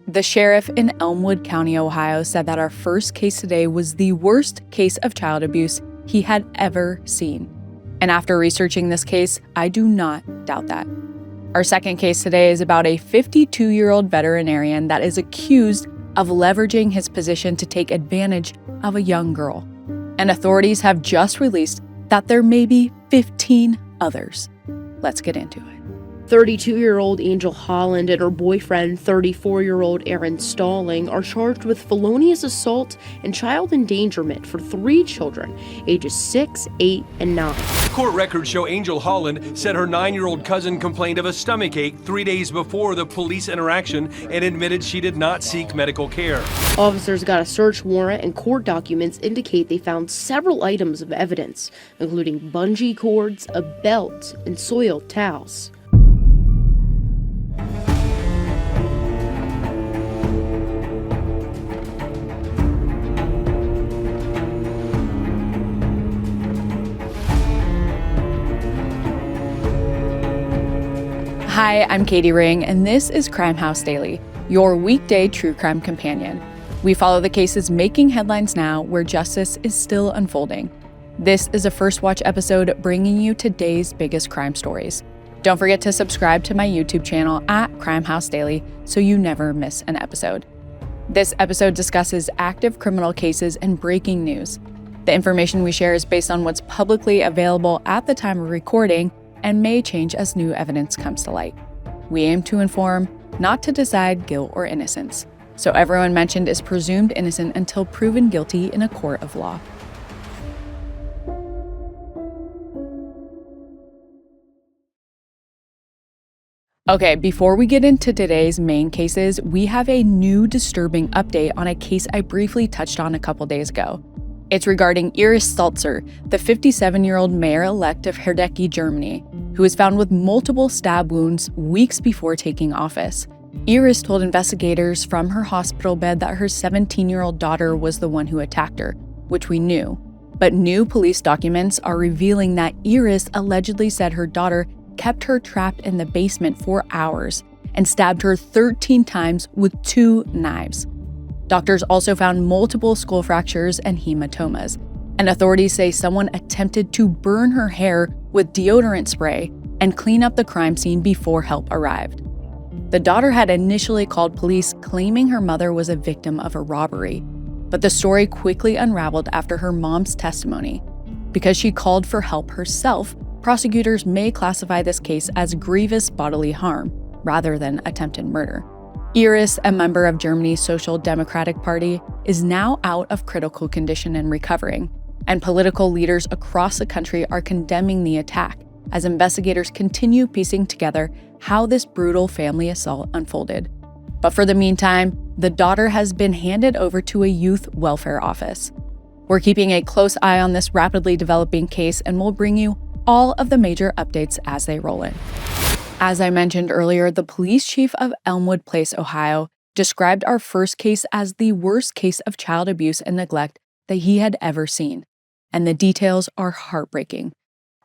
The sheriff in Elmwood County, Ohio, said that our first case today was the worst case of child abuse he had ever seen. And after researching this case, I do not doubt that. Our second case today is about a 52-year-old veterinarian that is accused of leveraging his position to take advantage of a young girl. And authorities have just released that there may be 15 others. Let's get into it. 32-year-old Angel Holland and her boyfriend, 34-year-old Aaron Stalling, are charged with felonious assault and child endangerment for 3 children, ages 6, 8, and 9. Court records show Angel Holland said her 9-year-old cousin complained of a stomachache 3 days before the police interaction and admitted she did not seek medical care. Officers got a search warrant, and court documents indicate they found several items of evidence, including bungee cords, a belt, and soiled towels. Hi, I'm Katie Ring, and this is Crime House Daily, your weekday true crime companion. We follow the cases making headlines now where justice is still unfolding. This is a First Watch episode bringing you today's biggest crime stories. Don't forget to subscribe to my YouTube channel at Crime House Daily so you never miss an episode. This episode discusses active criminal cases and breaking news. The information we share is based on what's publicly available at the time of recording and may change as new evidence comes to light. We aim to inform, not to decide guilt or innocence. So everyone mentioned is presumed innocent until proven guilty in a court of law. Okay, before we get into today's main cases, we have a new disturbing update on a case I briefly touched on a couple days ago. It's regarding Iris Stalzer, the 57-year-old mayor-elect of Herdecke, Germany, who was found with multiple stab wounds weeks before taking office. Iris told investigators from her hospital bed that her 17-year-old daughter was the one who attacked her, which we knew. But new police documents are revealing that Iris allegedly said her daughter kept her trapped in the basement for hours and stabbed her 13 times with 2 knives. Doctors also found multiple skull fractures and hematomas, and authorities say someone attempted to burn her hair with deodorant spray and clean up the crime scene before help arrived. The daughter had initially called police claiming her mother was a victim of a robbery, but the story quickly unraveled after her mom's testimony. Because she called for help herself, prosecutors may classify this case as grievous bodily harm rather than attempted murder. Iris, a member of Germany's Social Democratic Party, is now out of critical condition and recovering, and political leaders across the country are condemning the attack as investigators continue piecing together how this brutal family assault unfolded. But for the meantime, the daughter has been handed over to a youth welfare office. We're keeping a close eye on this rapidly developing case, and we'll bring you all of the major updates as they roll in. As I mentioned earlier, the police chief of Elmwood Place, Ohio, described our first case as the worst case of child abuse and neglect that he had ever seen, and the details are heartbreaking.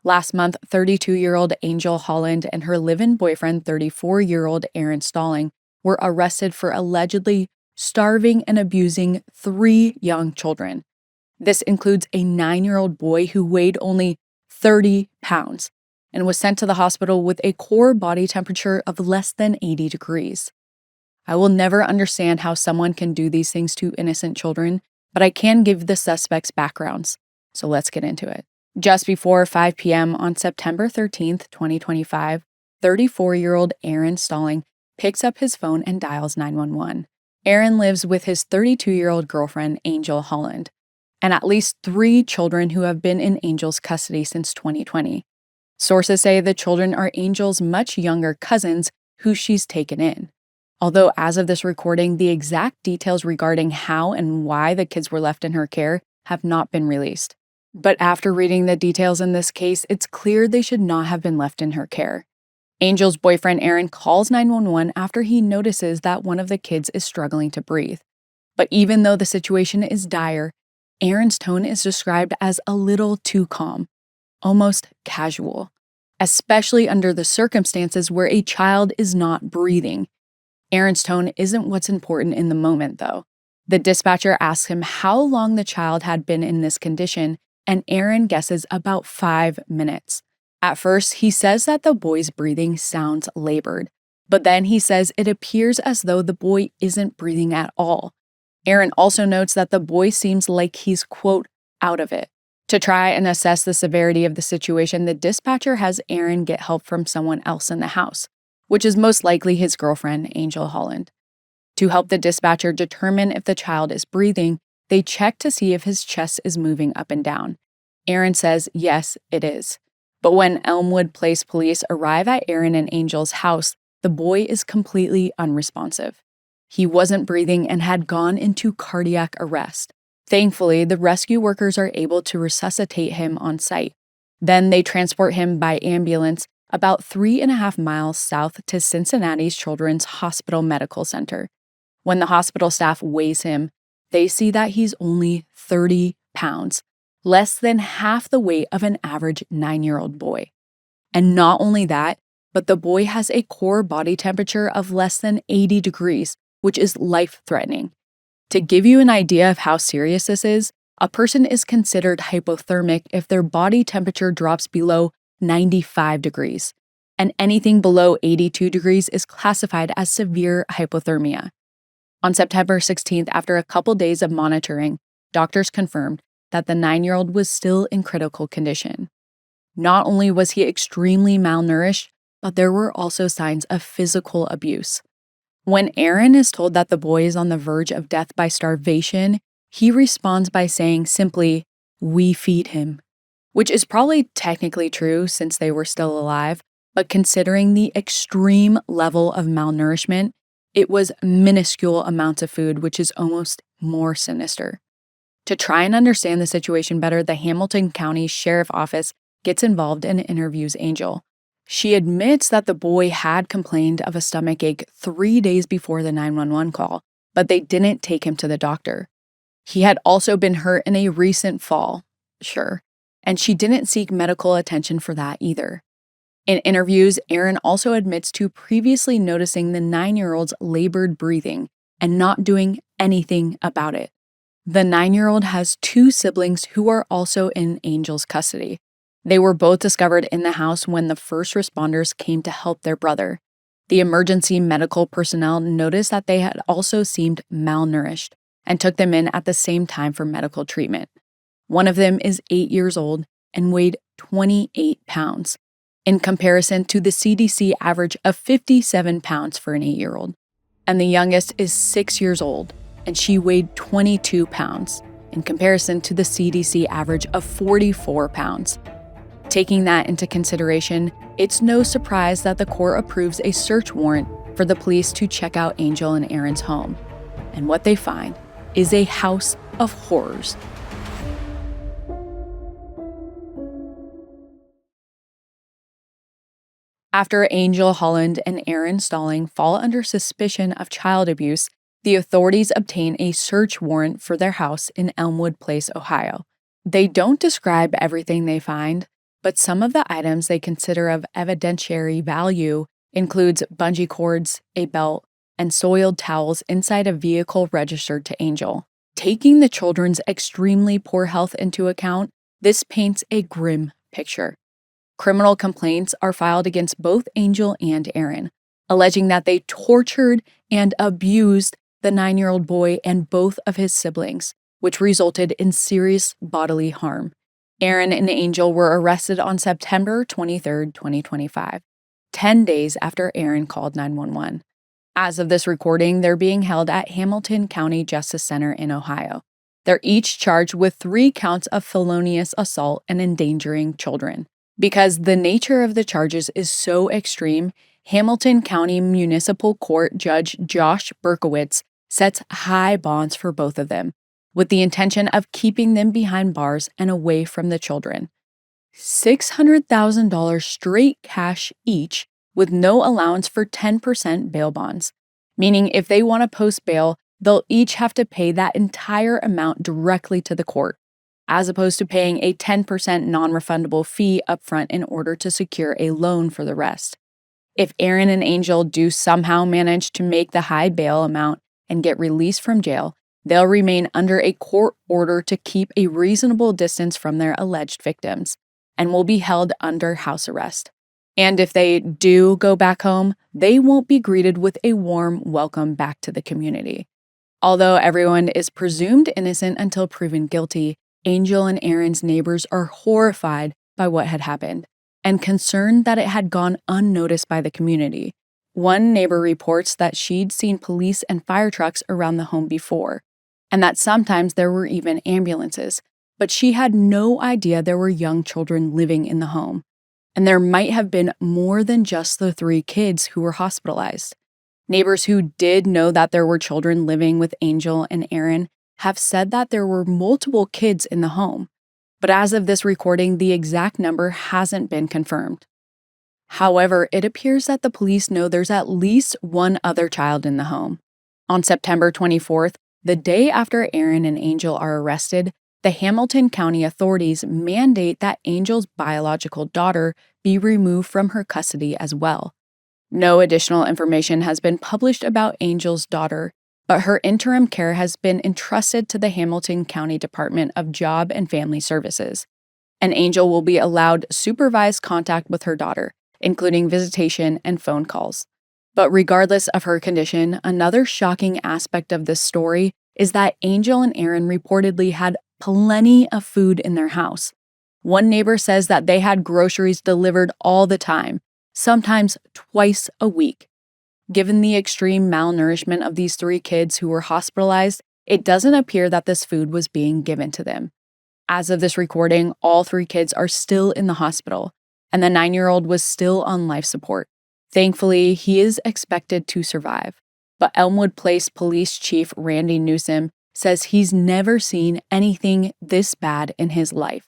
Last month, 32-year-old Angel Holland and her live-in boyfriend, 34-year-old Aaron Stalling, were arrested for allegedly starving and abusing 3 young children. This includes a 9-year-old boy who weighed only 30 pounds. And was sent to the hospital with a core body temperature of less than 80 degrees. I will never understand how someone can do these things to innocent children, but I can give the suspects backgrounds. So let's get into it. Just before 5 p.m. on September 13th, 2025, 34-year-old Aaron Stalling picks up his phone and dials 911. Aaron lives with his 32-year-old girlfriend, Angel Holland, and at least 3 children who have been in Angel's custody since 2020. Sources say the children are Angel's much younger cousins who she's taken in. Although as of this recording, the exact details regarding how and why the kids were left in her care have not been released. But after reading the details in this case, it's clear they should not have been left in her care. Angel's boyfriend Aaron calls 911 after he notices that one of the kids is struggling to breathe. But even though the situation is dire, Aaron's tone is described as a little too calm, almost casual, especially under the circumstances where a child is not breathing. Aaron's tone isn't what's important in the moment, though. The dispatcher asks him how long the child had been in this condition, and Aaron guesses about 5 minutes. At first, he says that the boy's breathing sounds labored, but then he says it appears as though the boy isn't breathing at all. Aaron also notes that the boy seems like he's, quote, out of it. To try and assess the severity of the situation, the dispatcher has Aaron get help from someone else in the house, which is most likely his girlfriend, Angel Holland. To help the dispatcher determine if the child is breathing, they check to see if his chest is moving up and down. Aaron says yes, it is. But when Elmwood Place police arrive at Aaron and Angel's house, the boy is completely unresponsive. He wasn't breathing and had gone into cardiac arrest. Thankfully, the rescue workers are able to resuscitate him on site. Then they transport him by ambulance about 3.5 miles south to Cincinnati's Children's Hospital Medical Center. When the hospital staff weighs him, they see that he's only 30 pounds, less than half the weight of an average 9-year-old boy. And not only that, but the boy has a core body temperature of less than 80 degrees, which is life-threatening. To give you an idea of how serious this is, a person is considered hypothermic if their body temperature drops below 95 degrees, and anything below 82 degrees is classified as severe hypothermia. On September 16th, after a couple days of monitoring, doctors confirmed that the 9-year-old was still in critical condition. Not only was he extremely malnourished, but there were also signs of physical abuse. When Aaron is told that the boy is on the verge of death by starvation, he responds by saying simply, "We feed him," which is probably technically true since they were still alive, but considering the extreme level of malnourishment, it was minuscule amounts of food, which is almost more sinister. To try and understand the situation better, the Hamilton County Sheriff Office gets involved and interviews Angel. She admits that the boy had complained of a stomachache 3 days before the 911 call, but they didn't take him to the doctor. He had also been hurt in a recent fall, sure, and she didn't seek medical attention for that either. In interviews, Aaron also admits to previously noticing the 9-year-old's labored breathing and not doing anything about it. The 9-year-old has 2 siblings who are also in Angel's custody. They were both discovered in the house when the first responders came to help their brother. The emergency medical personnel noticed that they had also seemed malnourished and took them in at the same time for medical treatment. One of them is 8 years old and weighed 28 pounds, in comparison to the CDC average of 57 pounds for an 8-year-old. And the youngest is 6 years old, and she weighed 22 pounds, in comparison to the CDC average of 44 pounds. Taking that into consideration, it's no surprise that the court approves a search warrant for the police to check out Angel and Aaron's home. And what they find is a house of horrors. After Angel Holland and Aaron Stalling fall under suspicion of child abuse, the authorities obtain a search warrant for their house in Elmwood Place, Ohio. They don't describe everything they find, but some of the items they consider of evidentiary value includes bungee cords, a belt, and soiled towels inside a vehicle registered to Angel. Taking the children's extremely poor health into account, this paints a grim picture. Criminal complaints are filed against both Angel and Aaron, alleging that they tortured and abused the 9-year-old boy and both of his siblings, which resulted in serious bodily harm. Aaron and Angel were arrested on September 23, 2025, 10 days after Aaron called 911. As of this recording, they're being held at Hamilton County Justice Center in Ohio. They're each charged with 3 counts of felonious assault and endangering children. Because the nature of the charges is so extreme, Hamilton County Municipal Court Judge Josh Berkowitz sets high bonds for both of them, with the intention of keeping them behind bars and away from the children. $600,000 straight cash each, with no allowance for 10% bail bonds, meaning if they want to post bail, they'll each have to pay that entire amount directly to the court, as opposed to paying a 10% non-refundable fee upfront in order to secure a loan for the rest. If Aaron and Angel do somehow manage to make the high bail amount and get released from jail, they'll remain under a court order to keep a reasonable distance from their alleged victims and will be held under house arrest. And if they do go back home, they won't be greeted with a warm welcome back to the community. Although everyone is presumed innocent until proven guilty, Angel and Aaron's neighbors are horrified by what had happened and concerned that it had gone unnoticed by the community. One neighbor reports that she'd seen police and fire trucks around the home before, and that sometimes there were even ambulances, but she had no idea there were young children living in the home. And there might have been more than just the 3 kids who were hospitalized. Neighbors who did know that there were children living with Angel and Aaron have said that there were multiple kids in the home, but as of this recording, the exact number hasn't been confirmed. However, it appears that the police know there's at least one other child in the home. On September 24th, the day after Aaron and Angel are arrested, the Hamilton County authorities mandate that Angel's biological daughter be removed from her custody as well. No additional information has been published about Angel's daughter, but her interim care has been entrusted to the Hamilton County Department of Job and Family Services, and Angel will be allowed supervised contact with her daughter, including visitation and phone calls. But regardless of her condition, another shocking aspect of this story is that Angel and Aaron reportedly had plenty of food in their house. One neighbor says that they had groceries delivered all the time, sometimes twice a week. Given the extreme malnourishment of these 3 kids who were hospitalized, it doesn't appear that this food was being given to them. As of this recording, all 3 kids are still in the hospital, and the 9-year-old was still on life support. Thankfully, he is expected to survive. But Elmwood Place Police Chief Randy Newsom says he's never seen anything this bad in his life.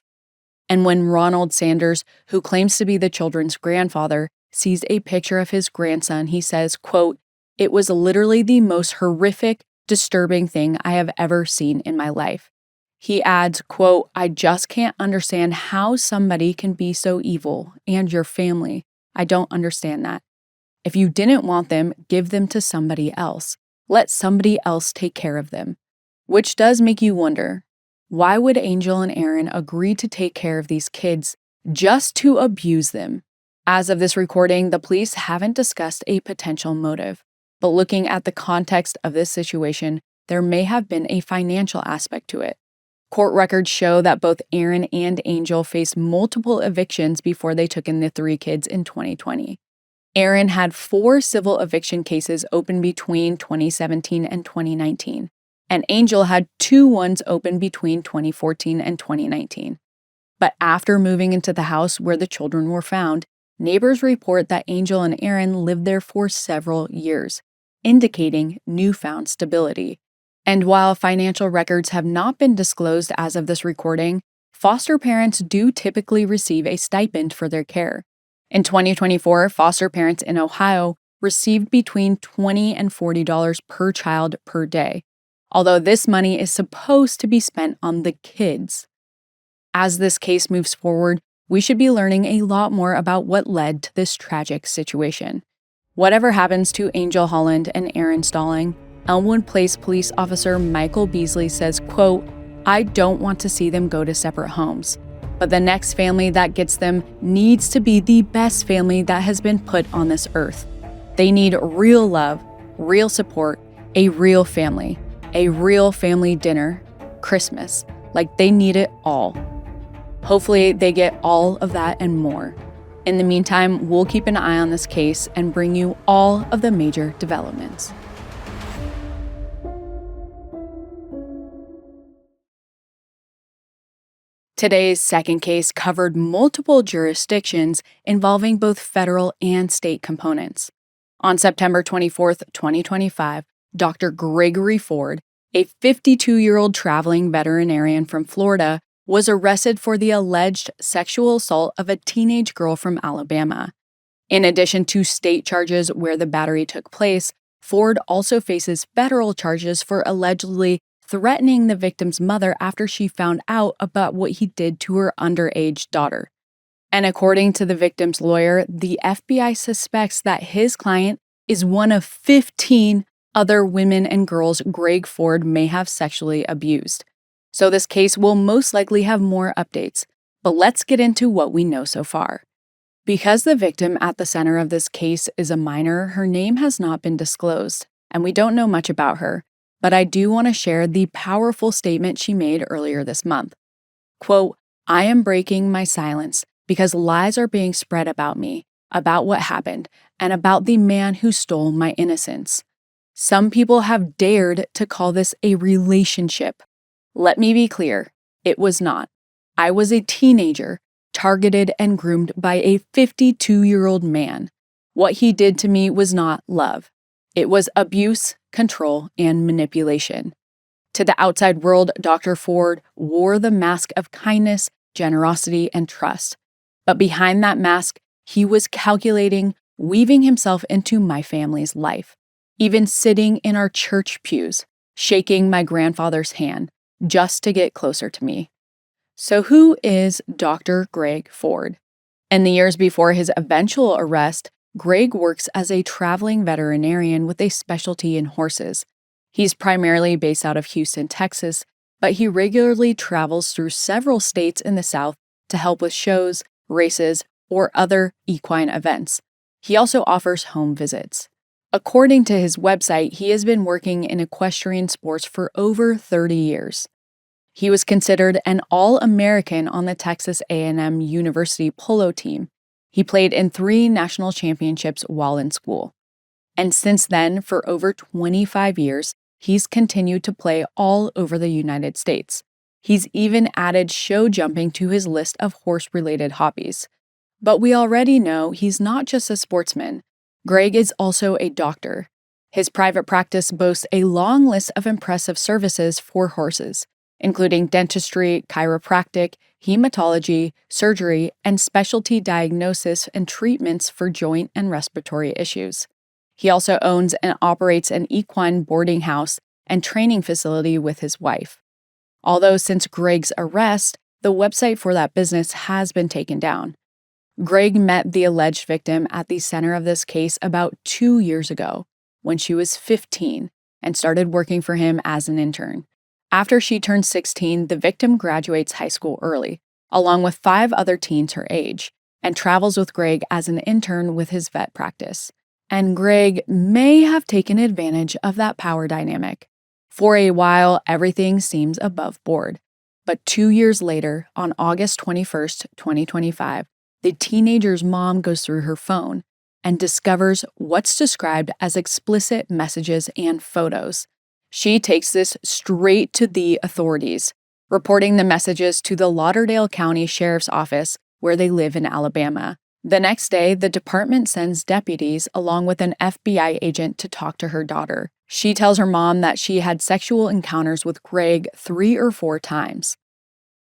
And when Ronald Sanders, who claims to be the children's grandfather, sees a picture of his grandson, he says, quote, "It was literally the most horrific, disturbing thing I have ever seen in my life." He adds, quote, "I just can't understand how somebody can be so evil, and your family. I don't understand that. If you didn't want them, give them to somebody else. Let somebody else take care of them." Which does make you wonder, why would Angel and Aaron agree to take care of these kids just to abuse them? As of this recording, the police haven't discussed a potential motive, but looking at the context of this situation, there may have been a financial aspect to it. Court records show that both Aaron and Angel faced multiple evictions before they took in the 3 kids in 2020. Aaron had 4 civil eviction cases open between 2017 and 2019. And Angel had 2 ones open between 2014 and 2019. But after moving into the house where the children were found, neighbors report that Angel and Aaron lived there for several years, indicating newfound stability. And while financial records have not been disclosed as of this recording, foster parents do typically receive a stipend for their care. In 2024, foster parents in Ohio received between $20 and $40 per child per day, although this money is supposed to be spent on the kids. As this case moves forward, we should be learning a lot more about what led to this tragic situation. Whatever happens to Angel Holland and Aaron Stalling, Elmwood Place Police Officer Michael Beasley says, quote, "I don't want to see them go to separate homes, but the next family that gets them needs to be the best family that has been put on this earth. They need real love, real support, a real family dinner, Christmas, like they need it all. Hopefully they get all of that and more. In the meantime, we'll keep an eye on this case and bring you all of the major developments." Today's second case covered multiple jurisdictions involving both federal and state components. On September 24th, 2025, Dr. Gregory Ford, a 52-year-old traveling veterinarian from Florida, was arrested for the alleged sexual assault of a teenage girl from Alabama. In addition to state charges where the battery took place, Ford also faces federal charges for allegedly threatening the victim's mother after she found out about what he did to her underage daughter. And according to the victim's lawyer, the FBI suspects that his client is one of 15 other women and girls Greg Ford may have sexually abused. So this case will most likely have more updates, but let's get into what we know so far. Because the victim at the center of this case is a minor, her name has not been disclosed, and we don't know much about her, but I do want to share the powerful statement she made earlier this month. Quote, "I am breaking my silence because lies are being spread about me, about what happened, and about the man who stole my innocence. Some people have dared to call this a relationship. Let me be clear, it was not. I was a teenager, targeted and groomed by a 52-year-old man. What he did to me was not love. It was abuse, control, and manipulation. To the outside world, Dr. Ford wore the mask of kindness, generosity, and trust. But behind that mask, he was calculating, weaving himself into my family's life, even sitting in our church pews, shaking my grandfather's hand, just to get closer to me." So who is Dr. Greg Ford? In the years before his eventual arrest, Greg works as a traveling veterinarian with a specialty in horses. He's primarily based out of Houston, Texas, but he regularly travels through several states in the South to help with shows, races, or other equine events. He also offers home visits. According to his website, he has been working in equestrian sports for over 30 years. He was considered an All-American on the Texas A&M University polo team. He played in 3 national championships while in school. And since then, for over 25 years, he's continued to play all over the United States. He's even added show jumping to his list of horse-related hobbies. But we already know he's not just a sportsman. Greg is also a doctor. His private practice boasts a long list of impressive services for horses, including dentistry, chiropractic, hematology, surgery, and specialty diagnosis and treatments for joint and respiratory issues. He also owns and operates an equine boarding house and training facility with his wife. Although since Greg's arrest, the website for that business has been taken down. Greg met the alleged victim at the center of this case about 2 years ago, when she was 15, and started working for him as an intern. After she turned 16, the victim graduates high school early, along with 5 other teens her age, and travels with Greg as an intern with his vet practice. And Greg may have taken advantage of that power dynamic. For a while, everything seems above board. But 2 years later, on August 21st, 2025, the teenager's mom goes through her phone and discovers what's described as explicit messages and photos. She takes this straight to the authorities, reporting the messages to the Lauderdale County Sheriff's Office, where they live in Alabama. The next day, the department sends deputies along with an FBI agent to talk to her daughter. She tells her mom that she had sexual encounters with Greg 3 or 4 times.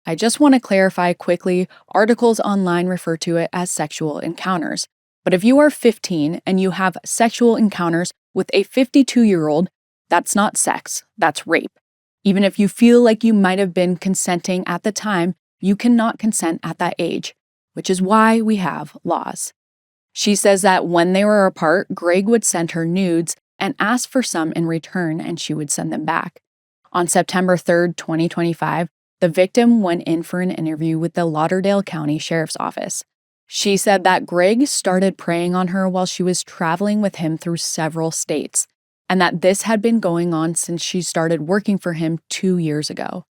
I just want to clarify quickly, articles online refer to it as sexual encounters. But if you are 15 and you have sexual encounters with a 52-year-old, that's not sex, that's rape. Even if you feel like you might have been consenting at the time, you cannot consent at that age, which is why we have laws. She says that when they were apart, Greg would send her nudes and ask for some in return, and she would send them back. On September 3rd, 2025, the victim went in for an interview with the Lauderdale County Sheriff's Office. She said that Greg started preying on her while she was traveling with him through several states, and that this had been going on since she started working for him 2 years ago.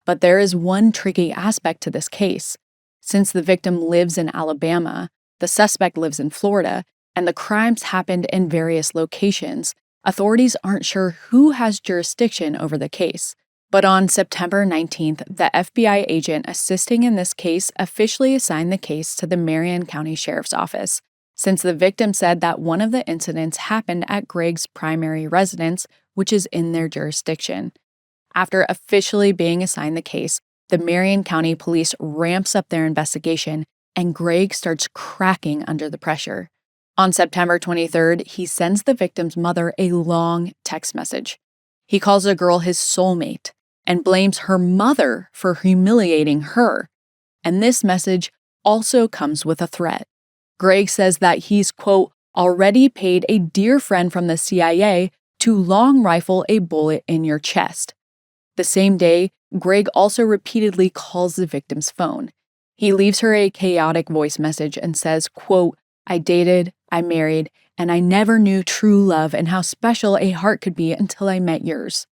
But there is one tricky aspect to this case. Since the victim lives in Alabama, the suspect lives in Florida, and the crimes happened in various locations, authorities aren't sure who has jurisdiction over the case. But on September 19th, the FBI agent assisting in this case officially assigned the case to the Marion County Sheriff's Office, since the victim said that one of the incidents happened at Greg's primary residence, which is in their jurisdiction. After officially being assigned the case, the Marion County Police ramps up their investigation, and Greg starts cracking under the pressure. On September 23rd, he sends the victim's mother a long text message. He calls the girl his soulmate and blames her mother for humiliating her. And this message also comes with a threat. Greg says that he's, quote, already paid a dear friend from the CIA to long rifle a bullet in your chest. The same day, Greg also repeatedly calls the victim's phone. He leaves her a chaotic voice message and says, quote, I dated, I married, and I never knew true love and how special a heart could be until I met yours.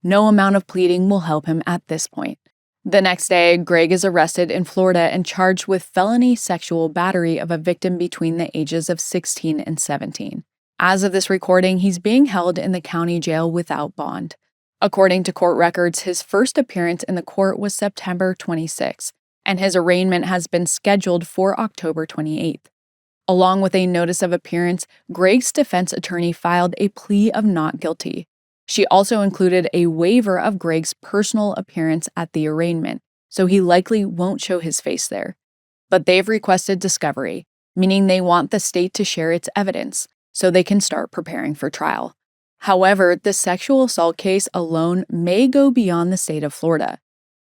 No amount of pleading will help him at this point. The next day, Greg is arrested in Florida and charged with felony sexual battery of a victim between the ages of 16 and 17. As of this recording, he's being held in the county jail without bond. According to court records, his first appearance in the court was September 26, and his arraignment has been scheduled for October 28th. Along with a notice of appearance, Greg's defense attorney filed a plea of not guilty. She also included a waiver of Greg's personal appearance at the arraignment, so he likely won't show his face there. But they've requested discovery, meaning they want the state to share its evidence so they can start preparing for trial. However, the sexual assault case alone may go beyond the state of Florida.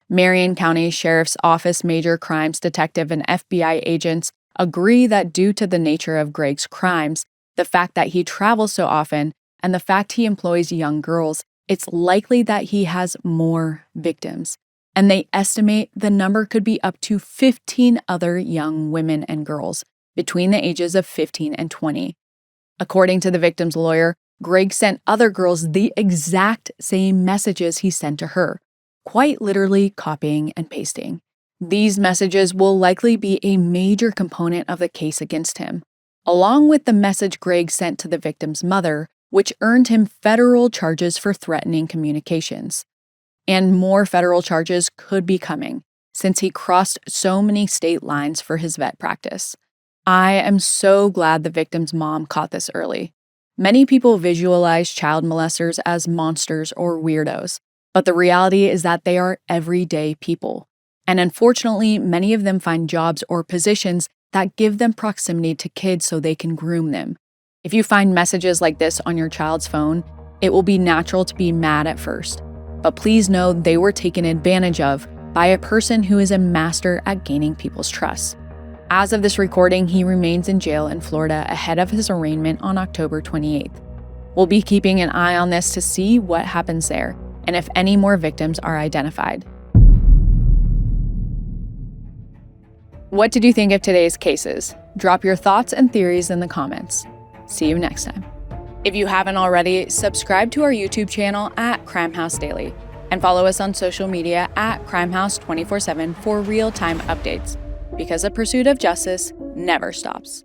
Marion County Sheriff's Office Major Crimes Detective and FBI agents agree that due to the nature of Greg's crimes, the fact that he travels so often, and the fact he employs young girls, it's likely that he has more victims. And they estimate the number could be up to 15 other young women and girls between the ages of 15 and 20. According to the victim's lawyer, Greg sent other girls the exact same messages he sent to her, quite literally copying and pasting. These messages will likely be a major component of the case against him, along with the message Greg sent to the victim's mother, which earned him federal charges for threatening communications. And more federal charges could be coming, since he crossed so many state lines for his vet practice. I am so glad the victim's mom caught this early. Many people visualize child molesters as monsters or weirdos, but the reality is that they are everyday people. And unfortunately, many of them find jobs or positions that give them proximity to kids so they can groom them. If you find messages like this on your child's phone, it will be natural to be mad at first. But please know they were taken advantage of by a person who is a master at gaining people's trust. As of this recording, he remains in jail in Florida ahead of his arraignment on October 28th. We'll be keeping an eye on this to see what happens there and if any more victims are identified. What did you think of today's cases? Drop your thoughts and theories in the comments. See you next time. If you haven't already, subscribe to our YouTube channel at Crime House Daily and follow us on social media at Crime House 24/7 for real-time updates, because the pursuit of justice never stops.